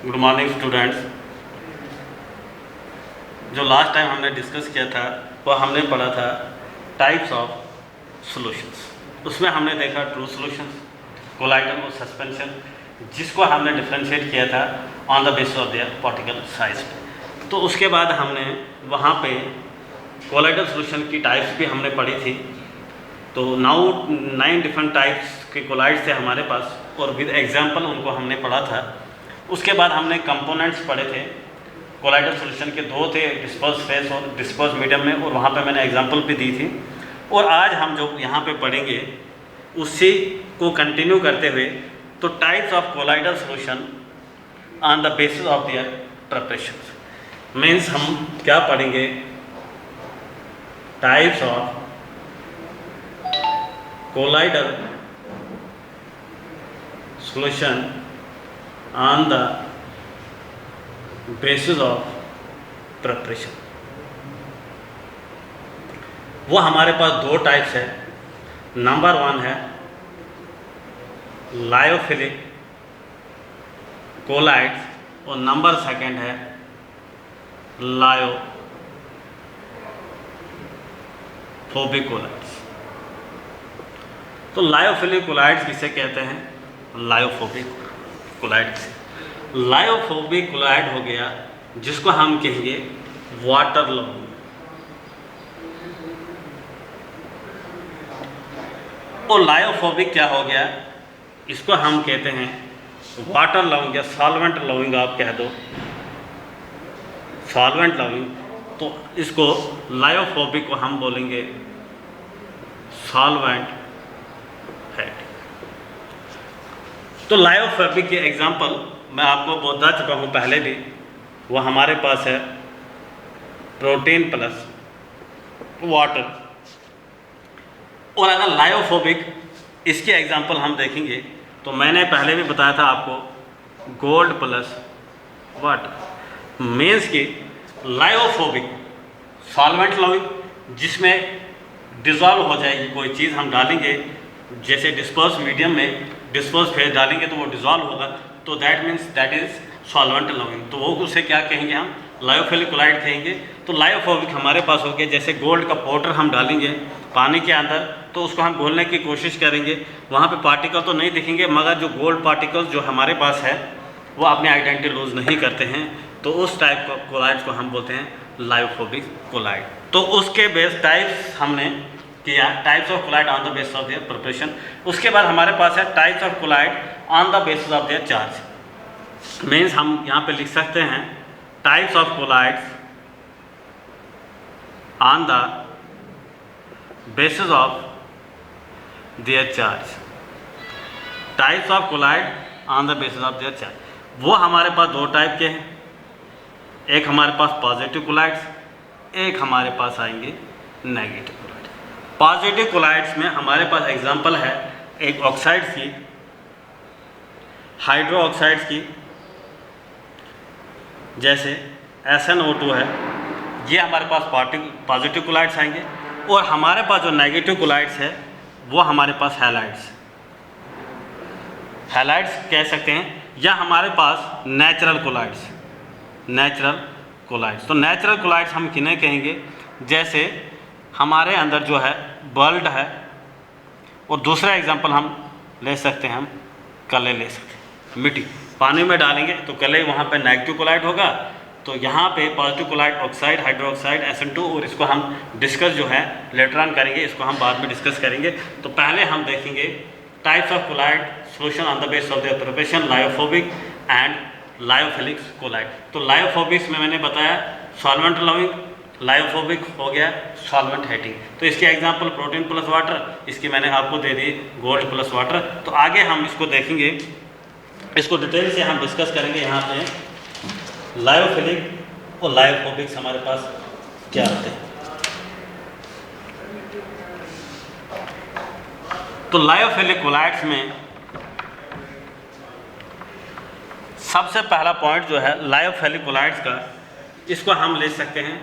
Good morning students. जो last time हमने discuss किया था वो हमने पढ़ा था टाइप्स ऑफ सॉल्यूशंस। उसमें हमने देखा ट्रू सॉल्यूशंस, कोलाइडल और सस्पेंशन, जिसको हमने डिफरेंशिएट किया था on the basis of there particle size पे। तो उसके बाद हमने वहाँ पे कोलाइडल सॉल्यूशन की टाइप्स भी हमने पढ़ी थी। तो नाउ 9 डिफरेंट टाइप्स के कोलाइड्स थे हमारे पास और विद एग्जांपल उनको हमने पढ़ा था। उसके बाद हमने कंपोनेंट्स पढ़े थे। कोलाइडल सॉल्यूशन के 2 थे, डिस्पर्स फेस और डिस्पर्स मीडियम में, और वहाँ पे मैंने एग्जांपल भी दी थी। और आज हम जो यहाँ पे पढ़ेंगे उसी को कंटिन्यू करते हुए तो types of colloidal solution on the basis of their preparation means हम क्या पढ़ेंगे, types of colloidal solution on the basis of preparation। वो हमारे पास 2 टाइप्स है। नंबर 1 है लायोफिलिक कोलाइड्स और नंबर 2 है लायोफोबिक कोलाइड्स। तो लायोफिलिक कोलाइड्स किसे कहते हैं? लायोफोबिक कोलाइड से। लायोफोबिक कोलाइड हो गया जिसको हम कहेंगे वाटर लवण। और लायोफोबिक क्या हो गया, इसको हम कहते हैं वाटर लवण या सॉल्वेंट लविंग, आप कह दो सॉल्वेंट लविंग। तो इसको लायोफोबिक को हम बोलेंगे सॉल्वेंट हेड। तो लायोफोबिक के एग्जाम्पल मैं आपको बता चुका हूँ पहले भी। वो हमारे पास है प्रोटीन प्लस वाटर। और अगर लायोफोबिक इसके एग्जाम्पल हम देखेंगे तो मैंने पहले भी बताया था आपको गोल्ड प्लस वाटर मीन्स कि लायोफोबिक सॉल्वेंट लविंग, जिसमें डिज़ोल्व हो जाएगी कोई चीज़ हम डालेंगे, जैसे डिस्पर्स मीडियम में डिस्पर्स फेज डालेंगे तो वो डिज़ोल्व होगा, तो that means that is solvent loving. तो वो उसे क्या कहेंगे, हम लायोफिलिक कोलाइड कहेंगे। तो लायोफोबिक हमारे पास हो गया, जैसे गोल्ड का पाउडर हम डालेंगे पानी के अंदर तो उसको हम घोलने की कोशिश करेंगे, वहाँ पे पार्टिकल तो नहीं दिखेंगे, मगर जो गोल्ड पार्टिकल्स जो हमारे पास है वो अपनी आइडेंटिटी लूज नहीं करते हैं। तो उस टाइप का कोलाइड्स को हम बोलते हैं लायोफोबिक कोलाइड। तो उसके बेस टाइप्स हमने किया, types of colloid on the basis of their preparation. उसके बाद हमारे पास है types of colloid on the basis of their charge. Means हम यहाँ पे लिख सकते हैं types of colloids on the basis of their charge. Types of colloid on the basis of their charge. वो हमारे पास 2 टाइप के हैं, एक हमारे पास पॉजिटिव कोलाइड्स, एक हमारे पास आएंगे नेगेटिव कोलाइड। पॉजिटिव कोलाइड्स में हमारे पास एग्जांपल है एक ऑक्साइड्स की, हाइड्रो ऑक्साइड्स की, जैसे SnO2 है, ये हमारे पास पॉजिटिव कोलाइड्स आएंगे। और हमारे पास जो नेगेटिव कोलाइड्स है वो हमारे पास हैलाइड्स कह सकते हैं, या हमारे पास नेचुरल कोलाइड्स। तो नेचुरल कोलाइड्स हम किन्हें कहेंगे, जैसे हमारे अंदर जो है बल्ब है, और दूसरा एग्जांपल हम ले सकते हैं, हम कले ले सकते हैं। मिट्टी पानी में डालेंगे तो कले वहाँ पे नेगेटिव कोलाइड होगा, तो यहाँ पे positive colloid oxide, hydro oxide, SN2, और इसको हम डिस्कस जो है लेटर ऑन करेंगे, इसको हम बाद में डिस्कस करेंगे। तो पहले हम देखेंगे types of colloid solution on the basis of their preparation, lyophobic and lyophilic colloid. तो लायोफोबिक्स में मैंने बताया सॉल्वेंट लविंग, लायोफोबिक हो गया सॉल्वेंट हेटिंग। तो इसके एग्जांपल प्रोटीन प्लस वाटर, इसकी मैंने आपको दे दी गोल्ड प्लस वाटर। तो आगे हम इसको देखेंगे, इसको डिटेल से हम डिस्कस करेंगे। यहाँ पे लायोफिलिक और लायोफोबिक्स हमारे पास क्या होते हैं। तो लायोफिलिक कोलाइड्स में सबसे पहला पॉइंट जो है लायोफिलिक कोलाइड्स का, इसको हम ले सकते हैं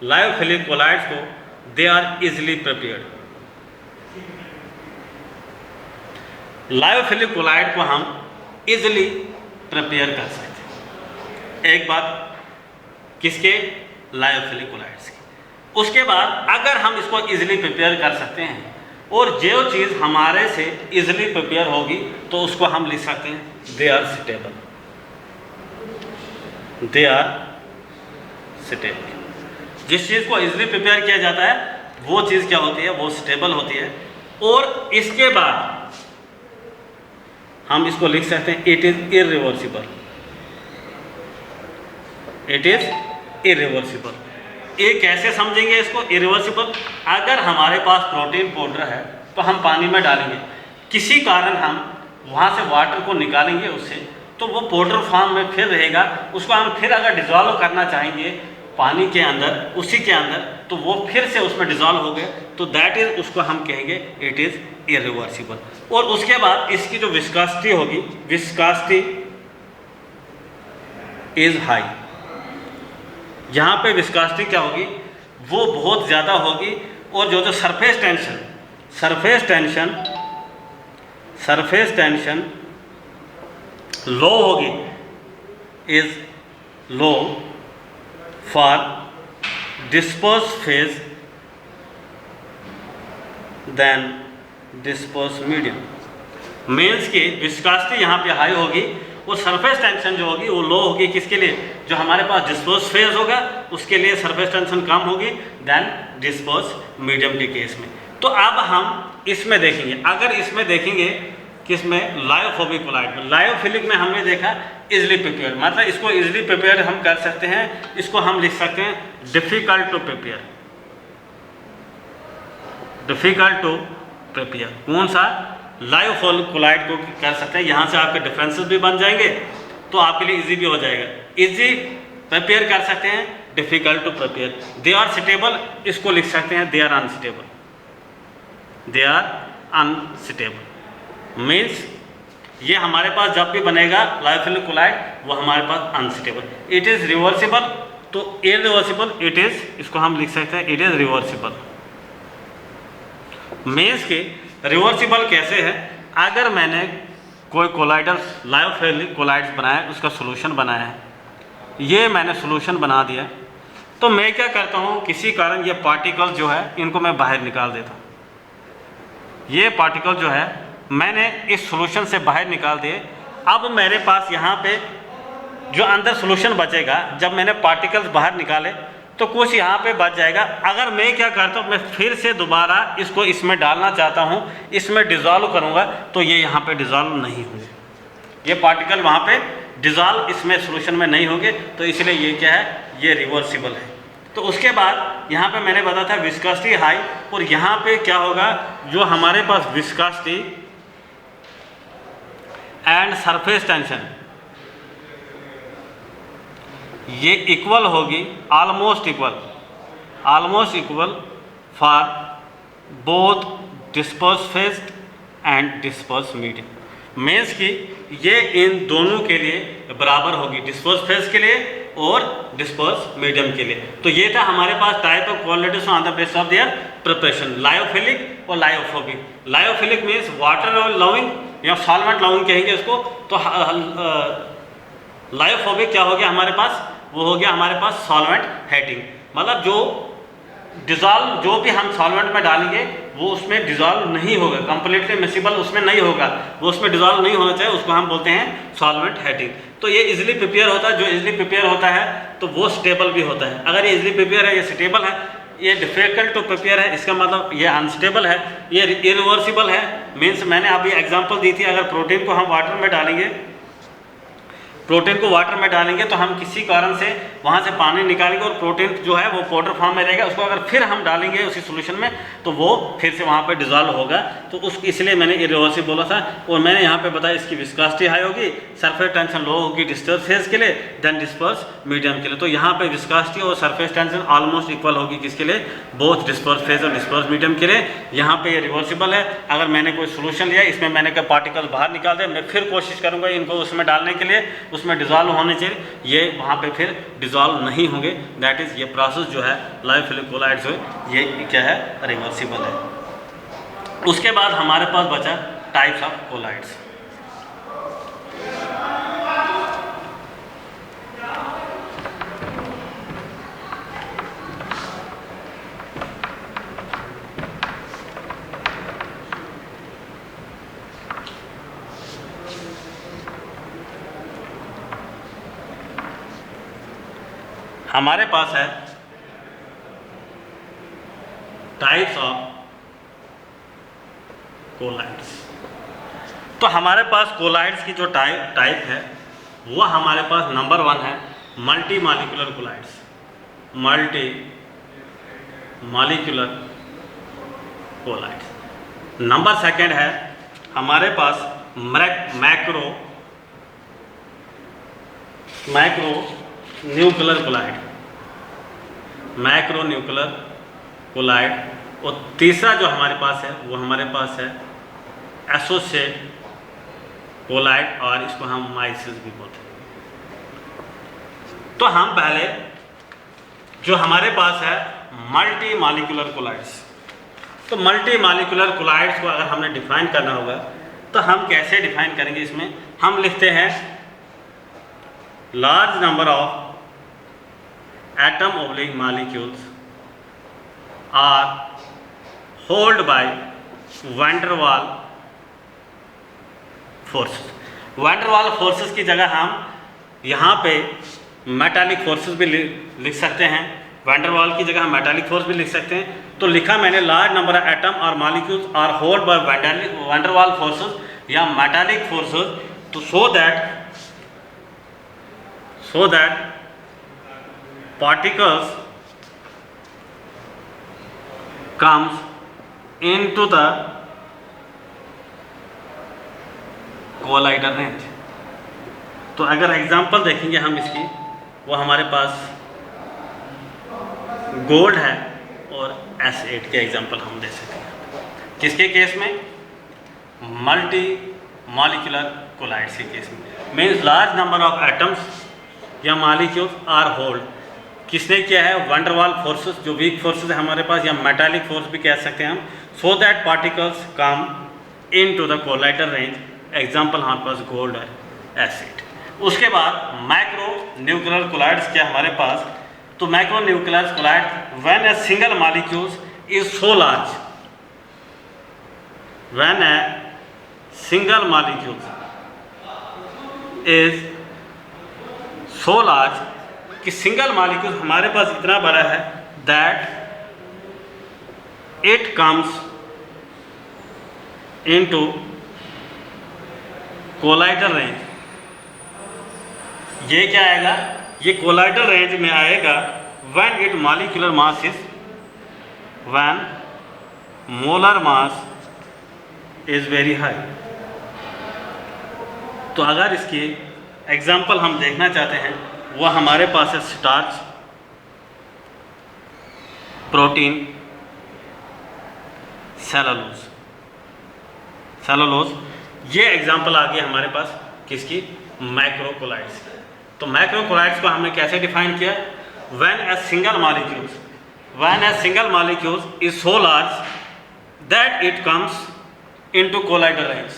लायोफिलिक कोलाइड्स को they are easily prepared. Lyophilic colloid को हम इजिली प्रिपेयर कर सकते हैं। एक बात किसके, लायोफिलिक कोलाइड्स की। उसके बाद अगर हम इसको इजीली प्रिपेयर कर सकते हैं और जो चीज़ हमारे से इजीली प्रिपेयर होगी तो उसको हम लिख सकते हैं they are suitable, they are suitable. जिस चीज़ को इजीली प्रिपेयर किया जाता है वो चीज़ क्या होती है, वो स्टेबल होती है। और इसके बाद हम इसको लिख सकते हैं it is irreversible, it is irreversible. ये कैसे समझेंगे इसको इरिवर्सिबल? अगर हमारे पास प्रोटीन पाउडर है तो हम पानी में डालेंगे, किसी कारण हम वहाँ से वाटर को निकालेंगे उससे, तो वो पाउडर फॉर्म में फिर रहेगा। उसको हम फिर अगर डिज़ोल्व करना चाहेंगे पानी के अंदर, उसी के अंदर, तो वो फिर से उसमें डिज़ोल्व हो गए, तो दैट इज़, उसको हम कहेंगे इट इज़ इरिवर्सिबल। और उसके बाद इसकी जो विस्कोसिटी होगी, विस्कोसिटी इज़ हाई। यहाँ पे विस्कोसिटी क्या होगी, वो बहुत ज़्यादा होगी। और जो surface tension, surface tension low होगी, is low for disperse phase than disperse medium. Means की विस्कोसिटी यहाँ पे हाई होगी और सरफेस टेंशन जो होगी वो लो होगी। किसके लिए? जो हमारे पास डिस्पर्स फेज होगा उसके लिए सरफेस टेंशन कम होगी देन डिस्पर्स मीडियम के केस में। तो अब हम इसमें देखेंगे, अगर इसमें देखेंगे किसमें, लायोफोबिक कोलाइड में। लायोफिलिक में हमने देखा इजली प्रिपेयर, मतलब इसको इजली प्रिपेयर हम कर सकते हैं। इसको हम लिख सकते हैं difficult to prepare, difficult to prepare. कौन सा? लायोफिलिक कोलाइड को कर सकते हैं। यहाँ से आपके डिफरेंसेस भी बन जाएंगे तो आपके लिए इजी भी हो जाएगा। इजी प्रिपेयर कर सकते हैं, difficult to prepare. They are suitable, इसको लिख सकते हैं they are unsuitable, they are unsuitable. Means ये हमारे पास जब भी बनेगा लायोफिलिक कोलाइड वो हमारे पास अनसुटेबल। इट इज़ रिवर्सिबल, तो इरिवर्सिबल इट इज़, इसको हम लिख सकते हैं इट इज़ रिवर्सिबल। मीन्स के रिवर्सिबल कैसे है? अगर मैंने कोई कोलाइडल लायोफिलिक कोलाइड्स बनाया, उसका सोल्यूशन बनाया है, ये मैंने सोल्यूशन बना दिया, तो मैं क्या करता हूँ, किसी कारण ये पार्टिकल जो है इनको मैं बाहर निकाल देता हूँ। ये पार्टिकल जो है मैंने इस सोल्यूशन से बाहर निकाल दिए। अब मेरे पास यहाँ पे जो अंदर सोल्यूशन बचेगा, जब मैंने पार्टिकल्स बाहर निकाले तो कुछ यहाँ पे बच जाएगा। अगर मैं क्या करता हूँ, मैं फिर से दोबारा इसको इसमें डालना चाहता हूँ, इसमें डिज़ोल्व करूँगा, तो ये यहाँ पे डिज़ोल्व नहीं होंगे, ये पार्टिकल वहाँ पे डिज़ोल्व इसमें सोल्यूशन में नहीं होंगे। तो इसलिए ये क्या है, ये रिवर्सिबल है। तो उसके बाद यहाँ पे मैंने बताया था विस्कोसिटी हाई, और यहाँ पे क्या होगा, जो हमारे पास विस्कोसिटी एंड सरफेस टेंशन ये इक्वल होगी, almost equal for both disperse phase and disperse medium. Means की ये इन दोनों के लिए बराबर होगी, डिस्पर्स फेज के लिए और डिस्पर्स मीडियम के लिए। तो ये था हमारे पास type of qualities on the base of their preparation, lyophilic और lyophobic. Lyophilic means water loving या सॉल्वेंट लविंग कहेंगे इसको। तो लायोफोबिक क्या हो गया हमारे पास, वो हो गया हमारे पास सॉल्वेंट हेटिंग, मतलब जो डिज़ोल्व, जो भी हम सॉल्वेंट में डालेंगे वो उसमें डिज़ोल्व नहीं होगा, कंप्लीटली मिसिबल उसमें नहीं होगा, वो उसमें डिज़ोल्व नहीं होना चाहिए, उसको हम बोलते हैं सॉल्वेंट हेटिंग। तो ये इजीली प्रिपेयर होता है, जो इजीली प्रिपेयर होता है तो वो स्टेबल भी होता है। अगर ये इजीली प्रिपेयर है, ये स्टेबल है, ये डिफिकल्ट टू प्रिपेयर है, इसका मतलब ये अनस्टेबल है, ये इरिवर्सिबल है। मीन्स मैंने अभी एग्जांपल दी थी, अगर प्रोटीन को हम वाटर में डालेंगे, प्रोटीन को वाटर में डालेंगे तो हम किसी कारण से वहाँ से पानी निकालेंगे और प्रोटीन जो है वो पाउडर फॉर्म में रहेगा, उसको अगर फिर हम डालेंगे उसी सोल्यूशन में तो वो फिर से वहाँ पे डिज़ोल्व होगा। तो इसलिए मैंने इरिवर्सिबल बोला था। और मैंने यहाँ पे बताया इसकी विस्कोसिटी हाई होगी, सरफेस टेंशन लो होगी डिस्पर्स फेज के लिए, देन डिस्पर्स मीडियम के लिए। तो यहाँ पे विस्कोसिटी और सरफेस टेंशन ऑलमोस्ट इक्वल होगी, किसके लिए, बोथ डिस्पर्स फेज और डिस्पर्स मीडियम के लिए। यहाँ पे ये रिवर्सिबल है। अगर मैंने कोई सोल्यूशन लिया, इसमें मैंने कोई पार्टिकल बाहर निकाल दिया, मैं फिर कोशिश करूँगा इनको उसमें डालने के लिए, उसमें डिज़ोल्व होने चाहिए, ये वहाँ पे फिर डिज़ोल्व नहीं होंगे। दैट इज़ ये प्रोसेस जो है लायोफिलिक कोलाइड्स है, ये क्या है, रिवर्सिबल है। उसके बाद हमारे पास बचा टाइप्स ऑफ कोलाइड्स। हमारे पास है टाइप्स ऑफ कोलाइड्स। तो हमारे पास कोलाइड्स की जो टाइप है वो हमारे पास नंबर 1 है multi molecular colloids, multi molecular colloids. Number 2 है हमारे पास macro nuclear colloid, macro nuclear colloid. और तीसरा जो हमारे पास है वो हमारे पास है एसोसिएट कोलाइड, और इसको हम माइसिस भी बोलते हैं। तो हम पहले जो हमारे पास है मल्टी मॉलिक्यूलर कोलाइड्स, तो मल्टी मॉलिक्यूलर कोलाइड्स को अगर हमने डिफाइन करना होगा तो हम कैसे डिफाइन करेंगे? इसमें हम लिखते हैं large number of atom oblique molecules are hold by van der Waal forces. Van der Waal forces की जगह हम यहाँ पे मेटालिक फोर्सेस भी लिख सकते हैं, वैन डर वाल की जगह हम मेटालिक फोर्स भी लिख सकते हैं। तो लिखा मैंने लार्ज नंबर ऑफ एटम और molecules are hold by van der Waal forces या मेटालिक फोर्सेस, तो so that particles comes into the collider range। तो अगर एग्जांपल देखेंगे हम इसकी, वो हमारे पास गोल्ड है और S8 के एग्जांपल हम दे सकते हैं। किसके केस में? मल्टी मॉलिक्यूलर कोलाइड्स के केस में। Means large number of atoms या मॉलिक्यूल्स आर होल्ड। किसने किया है? वैन डर वाल फोर्सेस, जो वीक फोर्सेस है हमारे पास, या मेटालिक फोर्स भी कह सकते हैं हम। So that particles come into the colloidal range. Example हमारे पास गोल्ड है, एसिड। उसके बाद माइक्रो न्यूक्लियर कोलाइड्स क्या हमारे पास? तो micro nuclear colloid when a single molecules is so large, when a single molecules is so large कि सिंगल मॉलिक्यूल हमारे पास इतना बड़ा है that it comes into colloidal range. ये क्या आएगा? ये कोलाइडर रेंज में आएगा when it molecular mass is, when molar mass is very high. तो अगर इसकी एग्जाम्पल हम देखना चाहते हैं, वह हमारे पास है स्टार्च, प्रोटीन, सेलुलोज। ये एग्जाम्पल आ गया हमारे पास किसकी? मैक्रोकोलाइड्स। तो मैक्रोकोलाइड्स को हमने कैसे डिफाइन किया? When a single molecules is so large that it comes into colloidal range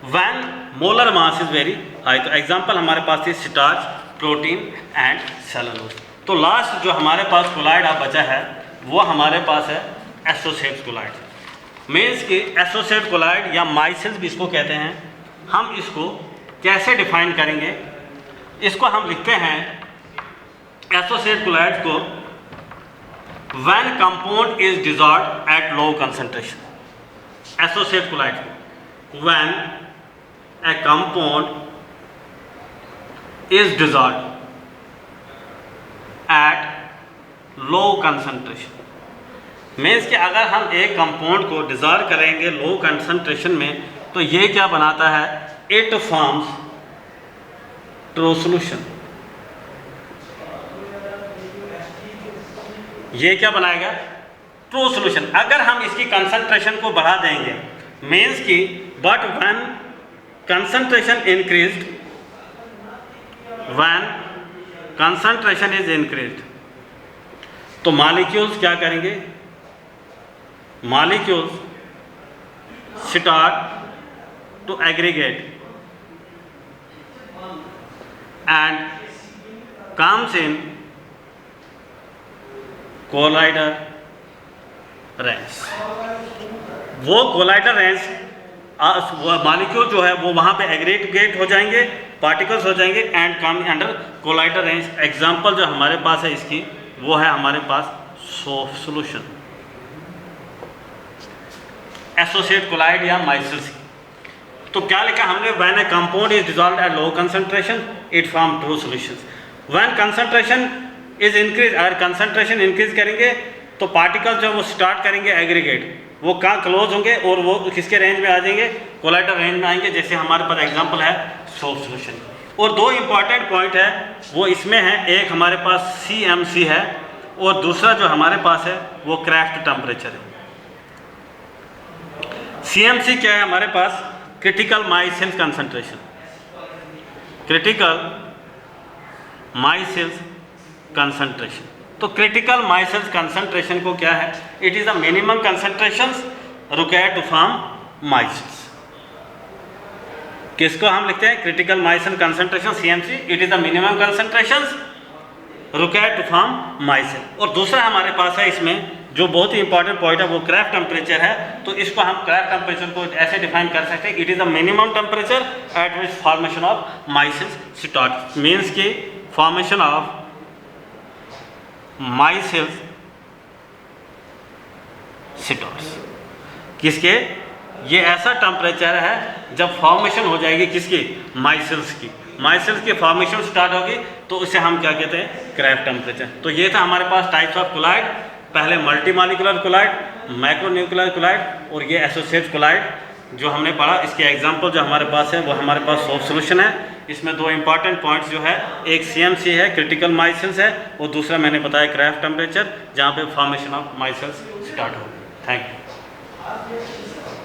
when molar mass is very high. तो एग्जाम्पल हमारे पास थी स्टार्च, प्रोटीन एंड सेलुलोज। तो लास्ट जो हमारे पास कोलाइड बचा है वो हमारे पास है एसोसिएट कोलाइड। मीन्स कि एसोसिएट कोलाइड या माइसिस भी इसको कहते हैं। हम इसको कैसे डिफाइन करेंगे? इसको हम लिखते हैं एसोसिएट कोलाइड को when compound is dissolved at low concentration. Associate colloid को when a compound is dissolved at low concentration। Means कि अगर हम एक कंपाउंड को डिसॉल्व करेंगे लो कंसंट्रेशन में तो ये क्या बनाता है? It forms true solution. ये क्या बनाएगा? True solution. अगर हम इसकी कंसंट्रेशन को बढ़ा देंगे, मीन्स कि but when concentration increased, when concentration is increased, तो मॉलिक्यूल्स क्या करेंगे? Molecules start to aggregate and comes in collider range. वो कोलाइडर रेंज मॉलिक्यूल जो है वो वहाँ पे एग्रीगेट हो जाएंगे पार्टिकल्स हो जाएंगे and come under colloidal range. Example जो हमारे पास है इसकी वो है हमारे पास सॉफ्ट सॉल्यूशन, एसोसिएट कोलाइड या माइसेल्स। तो क्या लिखा हमने, when a compound is dissolved at low concentration it form true solutions. When concentration is increase, अगर कंसंट्रेशन इंक्रीज करेंगे तो पार्टिकल जो वो स्टार्ट करेंगे एग्रीगेट, वो कहाँ क्लोज होंगे और वो किसके रेंज में आ जाएंगे, कोलाइडल रेंज में आएंगे। जैसे हमारे पास एग्जांपल है सॉफ्ट सॉल्यूशन। और दो इंपॉर्टेंट पॉइंट है वो इसमें है, एक हमारे पास CMC है और दूसरा जो हमारे पास है वो क्राफ्ट टेम्परेचर है। CMC क्या है हमारे पास, critical micelles concentration, critical micelles concentration. तो क्रिटिकल माइसेल्स कंसंट्रेशन को क्या है, it is the minimum concentrations required to form micelles. किसको हम लिखते हैं, critical micelle concentration CMC, it is the minimum concentrations required to form micelle. और दूसरा हमारे पास है इसमें जो बहुत ही इंपॉर्टेंट पॉइंट है वो क्राफ्ट टेम्परेचर है। तो इसको हम क्राफ्ट टेम्परेचर को ऐसे डिफाइन कर सकते हैं, it is the minimum temperature at which formation of micelles start. Means की फॉर्मेशन ऑफ माइसेल्स स्टार्ट्स, किसके, ये ऐसा टेम्परेचर है जब फॉर्मेशन हो जाएगी किसकी, माइसेल्स की। माइसेल्स की फॉर्मेशन स्टार्ट होगी तो उसे हम क्या कहते हैं, क्राफ्ट टेम्परेचर। तो ये था हमारे पास टाइप्स ऑफ कोलाइड, पहले multi molecular collide, micronuclear collide और ये एसोसिएट कोलाइड जो हमने पढ़ा। इसके एग्जांपल जो हमारे पास है वो हमारे पास सॉफ्ट सॉल्यूशन है। इसमें दो इंपॉर्टेंट पॉइंट्स जो है, एक CMC है क्रिटिकल माइसेल्स है और दूसरा मैंने बताया क्राफ्ट टेम्परेचर, जहाँ पे फॉर्मेशन ऑफ माइसेल्स स्टार्ट हो। Thank you.